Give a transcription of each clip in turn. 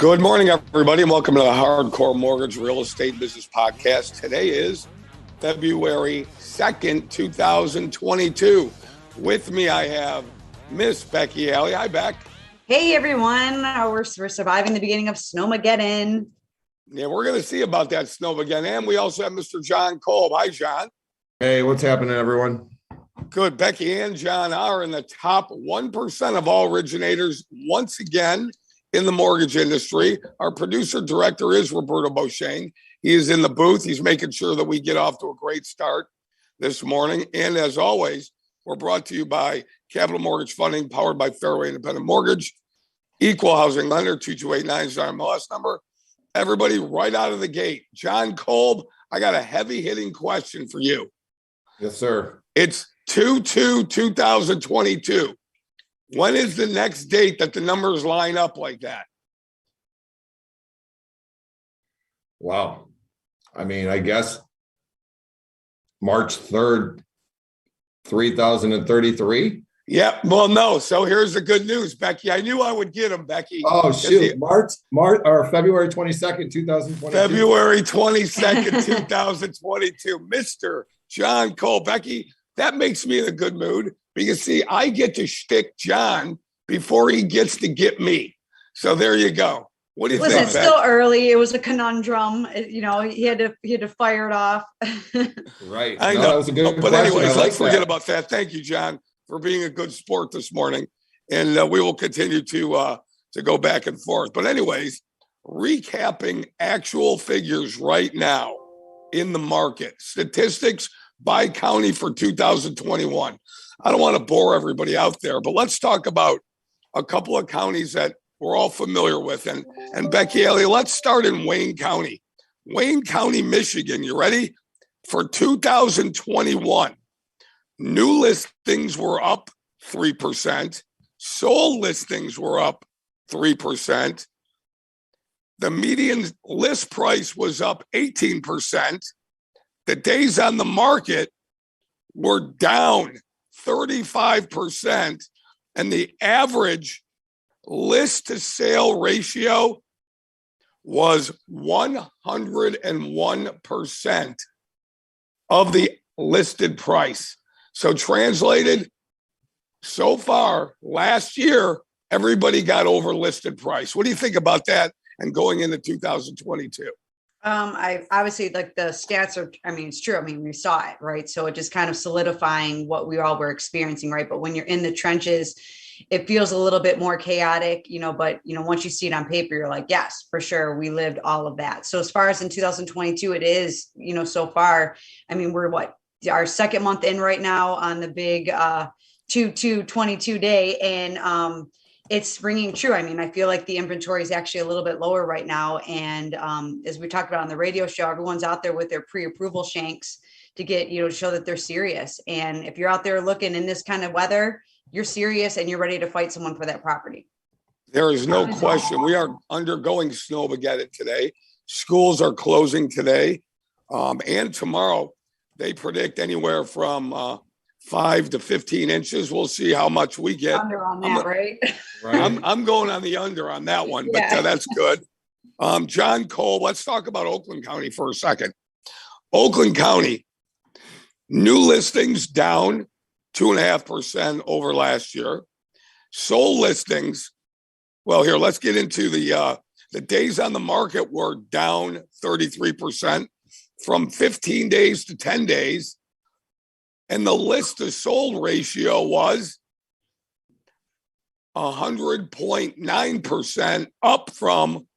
Good morning, everybody, and welcome to the Hardcore Mortgage Real Estate Business Podcast. Today is February 2nd, 2022. With me, I have Miss Becky Alley. Hi, Beck. Hey, everyone. We're surviving the beginning of Snowmageddon. Yeah, we're going to see about that Snowmageddon. And we also have Mr. John Kolb. Hi, John. Hey, what's happening, everyone? Good. Becky and John are in the top 1% of all originators once again in the mortgage industry. Our producer director is Roberto Beauchene. He is in the booth. He's making sure that we get off to a great start this morning. And as always, we're brought to you by Capital Mortgage Funding, powered by Fairway Independent Mortgage, Equal Housing Lender, 2289 is our MLS number. Everybody, right out of the gate, John Kolb, I got a heavy-hitting question for you. Yes, sir. It's 2/2/2022. When is the next date that the numbers line up like that? Wow. I mean, I guess March 3rd, 3033. Yeah, well, no. So here's the good news, Becky. I knew I would get them, Becky. Oh, shoot. March or February 22nd, 2022. February 22nd, 2022. Mr. John Kolb. Becky, that makes me in a good mood because, see, I get to shtick John before he gets to get me. So there you go. What do you think, Listen, it's still early. It was a conundrum. You know, he had to fire it off. Right. I know. That was a good but question. anyways, let's forget that. about that. Thank you, John, for being a good sport this morning. And we will continue to go back and forth. But anyways, recapping actual figures right now in the market. Statistics by county for 2021. I don't want to bore everybody out there, but let's talk about a couple of counties that we're all familiar with. And Becky Alley, let's start in Wayne County. Wayne County, Michigan. You ready? For 2021, new listings were up 3%. Sold listings were up 3%. The median list price was up 18%. The days on the market were down 35%. And the average list to sale ratio was 101% of the listed price. So translated, so far last year, everybody got over listed price. What do you think about that and going into 2022? I obviously, like, the stats are, I mean, it's true. I mean, we saw it, right? So it just kind of solidifying what we all were experiencing, right? But when you're in the trenches, it feels a little bit more chaotic, but, once you see it on paper, you're like, yes, for sure. We lived all of that. So as far as in 2022, it is, so far, I mean, we're our second month in right now on the big 2/2/22 day. And, it's ringing true. I mean, I feel like the inventory is actually a little bit lower right now. And as we talked about on the radio show, everyone's out there with their pre-approval shanks to get, to show that they're serious. And if you're out there looking in this kind of weather, you're serious and you're ready to fight someone for that property. There is no question. We are undergoing Snowmageddon today. Schools are closing today and tomorrow. They predict anywhere from 5 to 15 inches. We'll see how much we get. Under on that, right? I'm going on the under on that one, but that's good. John Kolb, let's talk about Oakland County for a second. Oakland County, new listings down 2.5% over last year. Sold listings, well, here, let's get into the days on the market were down 33% from 15 days to 10 days. And the list to sold ratio was 100.9%, up from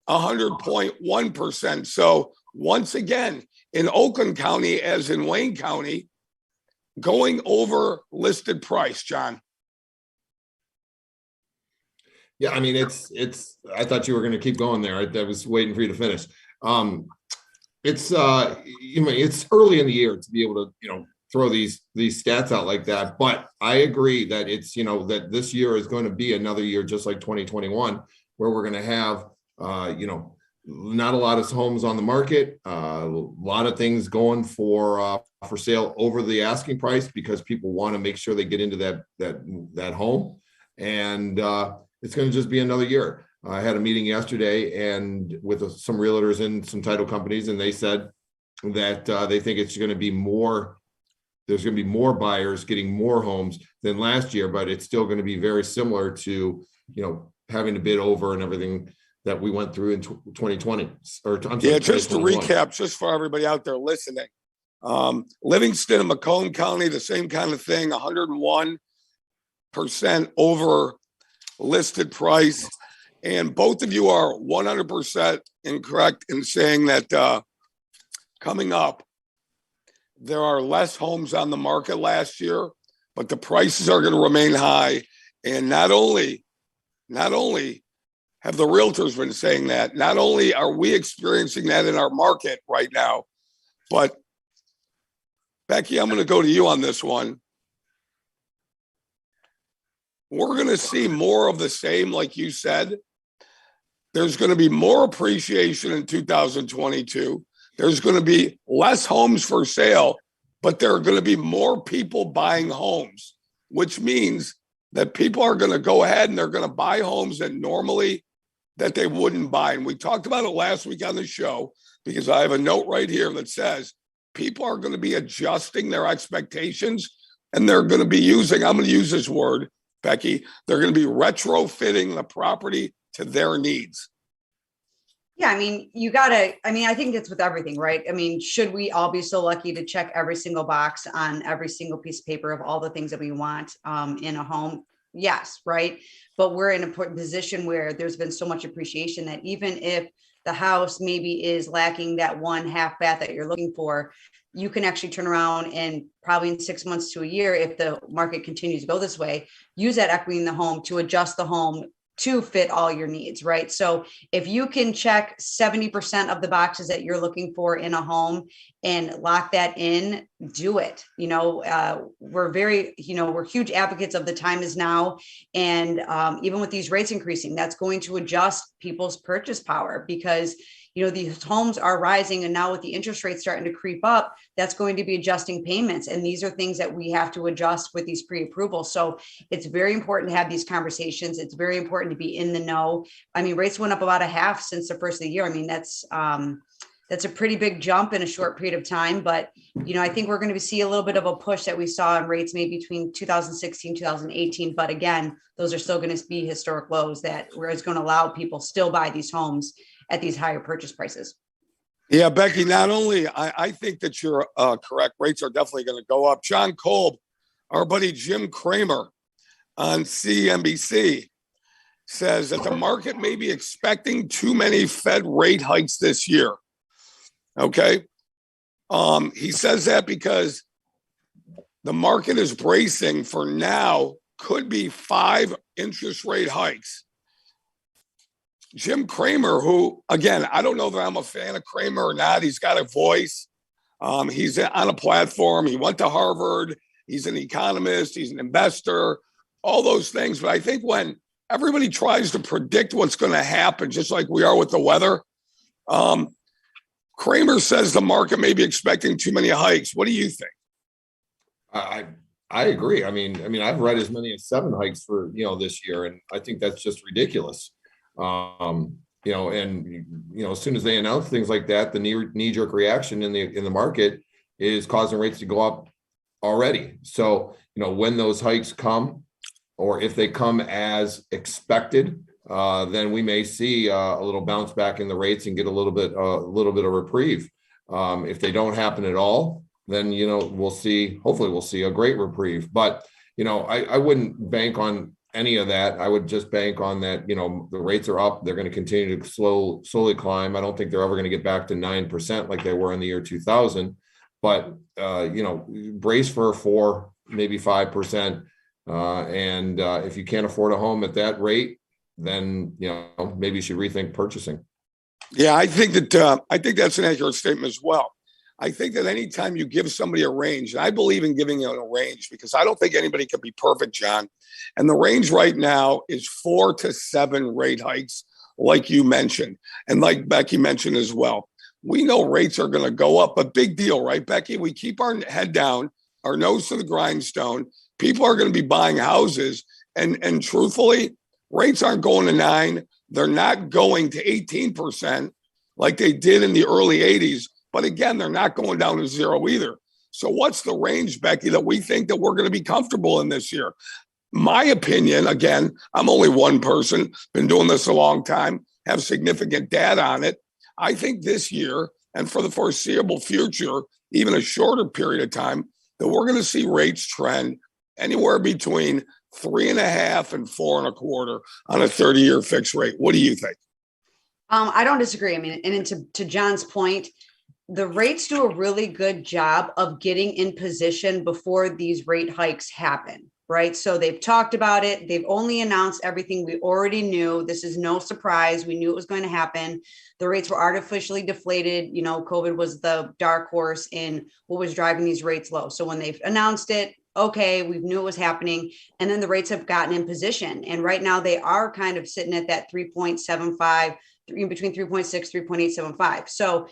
100.1%. So once again, in Oakland County, as in Wayne County, going over listed price, John. Yeah, I mean, it's. I thought you were going to keep going there. I was waiting for you to finish. It's early in the year to be able to, throw these stats out like that. But I agree that it's, that this year is going to be another year just like 2021, where we're going to have, not a lot of homes on the market, a lot of things going for sale over the asking price because people want to make sure they get into that home. And it's going to just be another year. I had a meeting yesterday and with some realtors and some title companies, and they said that they think it's going to be more. There's going to be more buyers getting more homes than last year, but it's still going to be very similar to, having to bid over and everything that we went through in 2020. Yeah, just to recap, just for everybody out there listening, Livingston and Macomb County, the same kind of thing, 101% over listed price. And both of you are 100% incorrect in saying that coming up, there are less homes on the market last year, but the prices are going to remain high. And not only have the realtors been saying that, not only are we experiencing that in our market right now, but Becky, I'm going to go to you on this one. We're going to see more of the same, like you said. There's going to be more appreciation in 2022. There's going to be less homes for sale, but there are going to be more people buying homes, which means that people are going to go ahead and they're going to buy homes that they wouldn't buy. And we talked about it last week on the show, because I have a note right here that says people are going to be adjusting their expectations, and they're going to be I'm going to use this word, Becky, they're going to be retrofitting the property to their needs. Yeah, I mean, I think it's with everything, right? I mean, should we all be so lucky to check every single box on every single piece of paper of all the things that we want in a home? Yes, right. But we're in a position where there's been so much appreciation that even if the house maybe is lacking that one half bath that you're looking for, you can actually turn around and probably in 6 months to a year, if the market continues to go this way, use that equity in the home to adjust the home to fit all your needs, right? So if you can check 70% of the boxes that you're looking for in a home and lock that in, do it. We're huge advocates of the time is now. And even with these rates increasing, that's going to adjust people's purchase power, because these homes are rising, and now with the interest rates starting to creep up, that's going to be adjusting payments. And these are things that we have to adjust with these pre-approvals. So it's very important to have these conversations. It's very important to be in the know. I mean, rates went up about a half since the first of the year. I mean, that's a pretty big jump in a short period of time. But, I think we're going to see a little bit of a push that we saw in rates maybe between 2016, 2018. But again, those are still going to be historic lows that is going to allow people still buy these homes at these higher purchase prices. Yeah, Becky, not only, I think that you're correct. Rates are definitely going to go up. John Kolb, our buddy Jim Cramer on CNBC, says that the market may be expecting too many Fed rate hikes this year. Okay. He says that because the market is bracing for now could be 5 interest rate hikes. Jim Cramer, who, again, I don't know that I'm a fan of Cramer or not. He's got a voice. He's on a platform. He went to Harvard. He's an economist. He's an investor, all those things. But I think when everybody tries to predict what's going to happen, just like we are with the weather, Cramer says the market may be expecting too many hikes. What do you think? I agree. I mean, I've read as many as 7 hikes for, this year, and I think that's just ridiculous. And as soon as they announce things like that, the knee-jerk reaction in the market is causing rates to go up already. So, when those hikes come, or if they come as expected, then we may see a little bounce back in the rates and get a little bit of reprieve. If they don't happen at all, then hopefully we'll see a great reprieve. But I wouldn't bank on any of that. I would just bank on that, the rates are up. They're going to continue to slowly climb. I don't think they're ever going to get back to 9% like they were in the year 2000, but, brace for 4, maybe 5%. And if you can't afford a home at that rate, then, maybe you should rethink purchasing. Yeah, I think that's an accurate statement as well. I think that anytime you give somebody a range, and I believe in giving a range because I don't think anybody can be perfect, John. And the range right now is 4 to 7 rate hikes, like you mentioned, and like Becky mentioned as well. We know rates are going to go up, but big deal, right, Becky? We keep our head down, our nose to the grindstone. People are going to be buying houses, and truthfully, rates aren't going to 9. They're not going to 18% like they did in the early 80s. But again, they're not going down to zero either. So what's the range, Becky, that we think that we're going to be comfortable in this year? My opinion, again, I'm only one person, been doing this a long time, have significant data on it. I think this year and for the foreseeable future, even a shorter period of time, that we're going to see rates trend anywhere between 3.5 and 4.25 on a 30-year fixed rate. What do you think? I don't disagree. I mean, and to John's point, the rates do a really good job of getting in position before these rate hikes happen, right? So they've talked about it. They've only announced everything we already knew. This is no surprise. We knew it was going to happen. The rates were artificially deflated. You know, COVID was the dark horse in what was driving these rates low. So when they've announced it, okay, we knew it was happening. And then the rates have gotten in position. And right now they are kind of sitting at that 3.75, in between 3.6, 3.875. So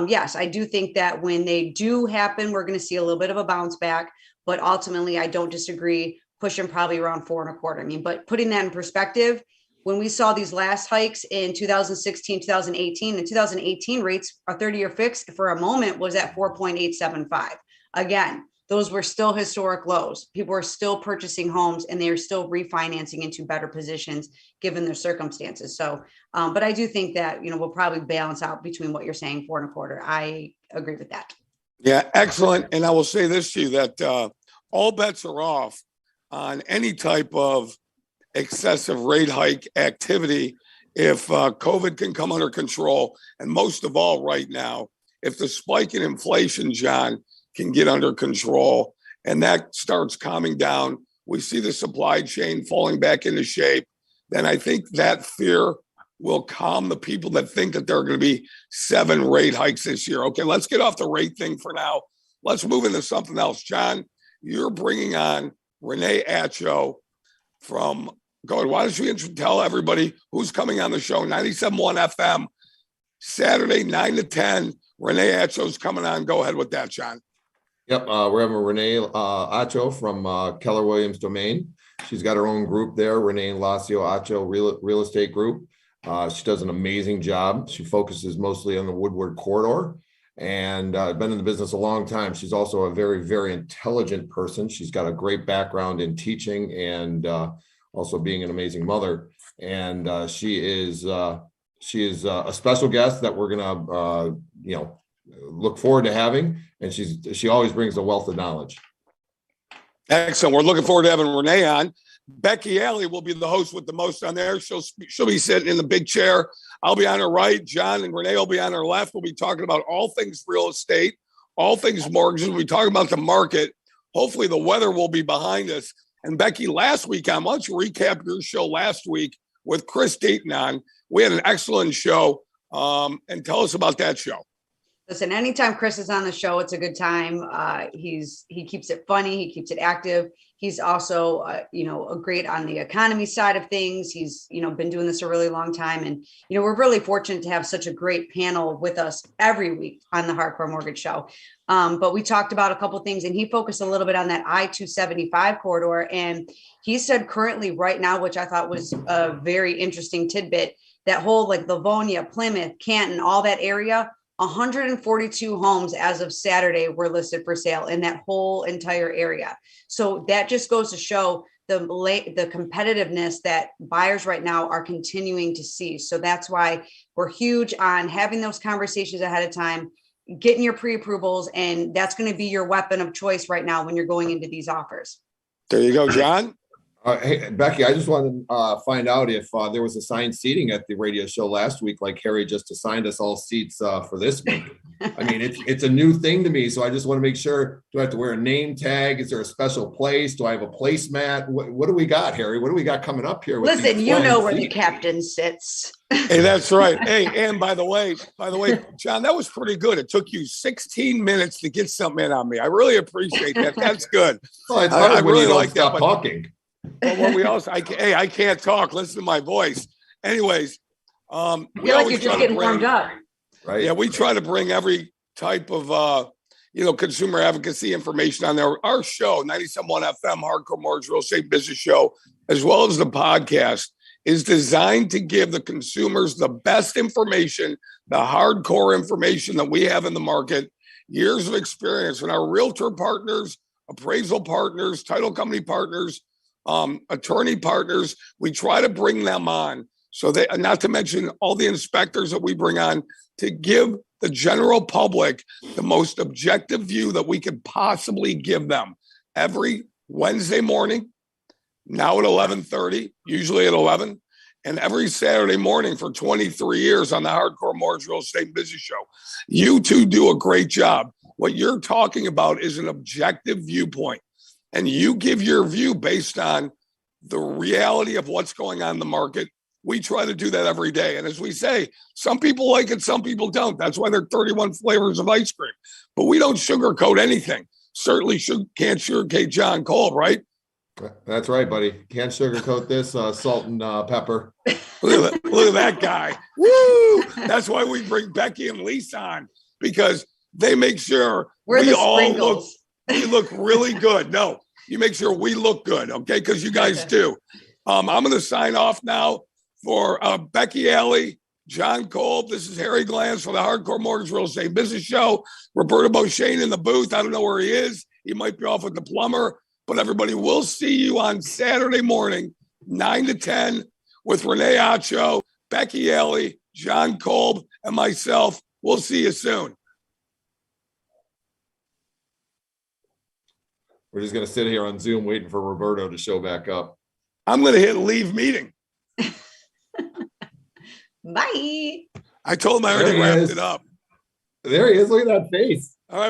yes, I do think that when they do happen, we're going to see a little bit of a bounce back, but ultimately I don't disagree, pushing probably around 4.25. I mean, but putting that in perspective, when we saw these last hikes in 2016, 2018, the 2018 rates, a 30-year fix for a moment was at 4.875. Again, those were still historic lows. People are still purchasing homes and they are still refinancing into better positions given their circumstances. So, but I do think that, you know, we'll probably balance out between what you're saying, 4.25. I agree with that. Yeah, excellent. And I will say this to you, that all bets are off on any type of excessive rate hike activity if COVID can come under control. And most of all right now, if the spike in inflation, John, can get under control and that starts calming down, we see the supply chain falling back into shape, then I think that fear will calm the people that think that there are going to be 7 rate hikes this year. Okay, let's get off the rate thing for now. Let's move into something else. John, you're bringing on Renee Atcho from, go ahead, why don't you tell everybody who's coming on the show, 97.1 FM, Saturday, 9 to 10. Renee Atcho's coming on. Go ahead with that, John. Yep, we're having Renee Atcho from Keller Williams Domain. She's got her own group there, Renee Lacio Atcho Real Estate Group. She does an amazing job. She focuses mostly on the Woodward corridor and been in the business a long time. She's also a very, very intelligent person. She's got a great background in teaching and also being an amazing mother. And she is a special guest that we're gonna look forward to having. And she always brings a wealth of knowledge. Excellent. We're looking forward to having Renee on. Becky Alley will be the host with the most on there. She'll be sitting in the big chair. I'll be on her right. John and Renee will be on her left. We'll be talking about all things real estate, all things mortgages. We'll be talking about the market. Hopefully the weather will be behind us. And Becky, last week, why don't you recap your show last week with Chris Dayton on? We had an excellent show. And tell us about that show. Listen, anytime Chris is on the show, it's a good time. He keeps it funny. He keeps it active. He's also, a great on the economy side of things. He's, been doing this a really long time. And, we're really fortunate to have such a great panel with us every week on the Hardcore Mortgage Show. But we talked about a couple of things and he focused a little bit on that I-275 corridor. And he said currently right now, which I thought was a very interesting tidbit, that whole like Livonia, Plymouth, Canton, all that area, 142 homes as of Saturday were listed for sale in that whole entire area. So that just goes to show the competitiveness that buyers right now are continuing to see. So that's why we're huge on having those conversations ahead of time, getting your pre-approvals, and that's going to be your weapon of choice right now when you're going into these offers. There you go, John. Hey, Becky, I just wanted to find out if there was assigned seating at the radio show last week, like Harry just assigned us all seats for this week. I mean, it's a new thing to me, so I just want to make sure, do I have to wear a name tag? Is there a special place? Do I have a placemat? What do we got, Harry? What do we got coming up here? Listen, you know where the captain sits. Hey, that's right. Hey, and by the way, John, that was pretty good. It took you 16 minutes to get something in on me. I really appreciate that. That's good. Well, it's hard I when really you don't like stop that. talking. Well, what we also, I can't talk. Listen to my voice. Anyways, we I feel like you're just getting warmed up. Right. Yeah, we try to bring every type of consumer advocacy information on there. Our show, 97.1 FM, Hardcore Mortgage Real Estate Business Show, as well as the podcast, is designed to give the consumers the best information, the hardcore information that we have in the market, years of experience. And our realtor partners, appraisal partners, title company partners, attorney partners, we try to bring them on. So they, not to mention all the inspectors that we bring on, to give the general public the most objective view that we could possibly give them every Wednesday morning, now at 11:30, usually at 11, and every Saturday morning for 23 years on the Hardcore Mortgage Real Estate Business Show. You two do a great job. What you're talking about is an objective viewpoint, and you give your view based on the reality of what's going on in the market. We try to do that every day. And as we say, some people like it, some people don't. That's why there are 31 flavors of ice cream. But we don't sugarcoat anything. Certainly can't sugarcoat John Kolb, right? That's right, buddy. Can't sugarcoat this salt and pepper. Look at that guy. Woo! That's why we bring Becky and Lisa on, because they make sure we all look really good. No, you make sure we look good, okay? Because you guys do. I'm going to sign off now for Becky Alley, John Kolb. This is Harry Glantz for the Hardcore Mortgage Real Estate Business Show. Roberto Beauchene in the booth. I don't know where he is. He might be off with the plumber. But everybody, we'll see you on Saturday morning, 9 to 10, with Renee Acho, Becky Alley, John Kolb, and myself. We'll see you soon. We're just going to sit here on Zoom waiting for Roberto to show back up. I'm going to hit leave meeting. Bye. I told him I already wrapped it up. There he is. Look at that face. All right.